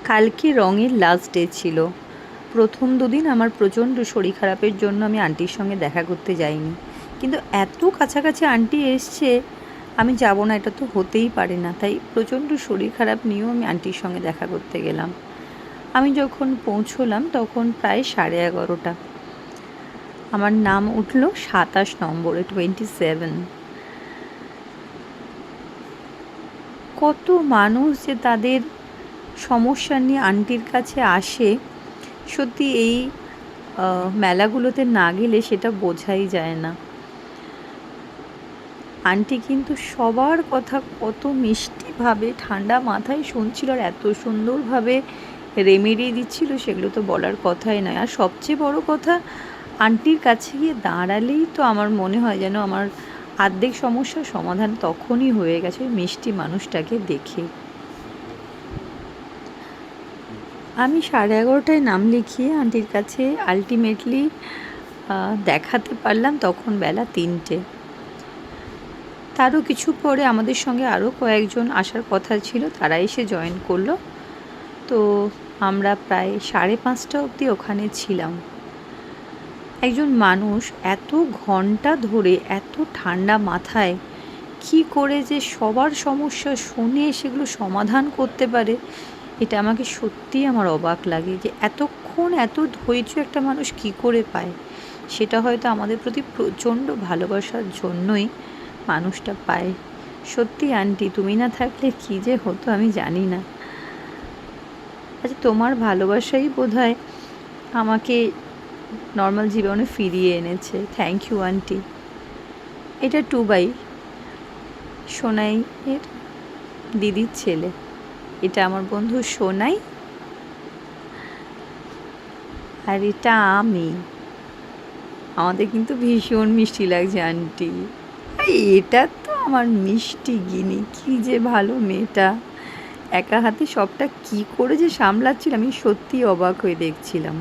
কালকে রঙের last day ছিল। প্রথম দুদিন আমার প্রচণ্ড শরীর খারাপের জন্য আমি আন্টির সঙ্গে দেখা করতে যাইনি, কিন্তু এত কাছাকাছি আন্টি এসছে, আমি যাব না এটা তো হতেই পারে না। তাই প্রচণ্ড শরীর খারাপ নিয়েও আমি আন্টির সঙ্গে দেখা করতে গেলাম। আমি যখন পৌঁছলাম তখন প্রায় 11:30। আমার নাম উঠল 27 নম্বরে, 27। কত মানুষ যে তাদের সমস্যা নিয়ে আন্টির কাছে আসে, সত্যি এই মেলাগুলোতে না গেলে সেটা বোঝাই যায় না। আন্টি কিন্তু সবার কথা কত মিষ্টিভাবে ঠান্ডা মাথায় শুনছিল, আর এত সুন্দরভাবে রেমেডি দিচ্ছিল, সেগুলো তো বলার কথাই নয়। আর সবচেয়ে বড় কথা, আন্টির কাছে গিয়ে দাঁড়ালেই তো আমার মনে হয় যেন আমার অর্ধেক সমস্যার সমাধান তখনই হয়ে গেছে ওই মিষ্টি মানুষটাকে দেখে। আমি 11:30টায় নাম লিখিয়ে আন্টির কাছে আলটিমেটলি দেখাতে পারলাম তখন বেলা 3টে। তারও কিছু পরে আমাদের সঙ্গে আরও কয়েকজন আসার কথা ছিল, তারা এসে জয়েন করলো। তো আমরা প্রায় 5:30 অবধি ওখানে ছিলাম। একজন মানুষ এত ঘন্টা ধরে এত ঠান্ডা মাথায় কি করে যে সবার সমস্যা শুনে সেগুলো সমাধান করতে পারে, এটা আমাকে সত্যিই আমার অবাক লাগে যে এতক্ষণ এত ধৈর্য একটা মানুষ কি করে পায়। সেটা হয়তো আমাদের প্রতি প্রচণ্ড ভালোবাসার জন্যই মানুষটা পায়। সত্যি আন্টি, তুমি না থাকলে কী যে হতো আমি জানি না। আচ্ছা, তোমার ভালোবাসাই বোধহয় আমাকে নর্মাল জীবনে ফিরিয়ে এনেছে। Thank you aunty. এটা 2 সোনাই এর দিদির ছেলে। এটা আমার বন্ধু সোনাই, আর এটা আমি। আমাদের কিন্তু ভীষণ মিষ্টি লাগছে আন্টি। আর এটা তো আমার মিষ্টি গিনি, কি যে ভালো মেয়েটা। একা হাতে সবটা কি করে যে সামলাচ্ছিল আমি সত্যিই অবাক হয়ে দেখছিলাম।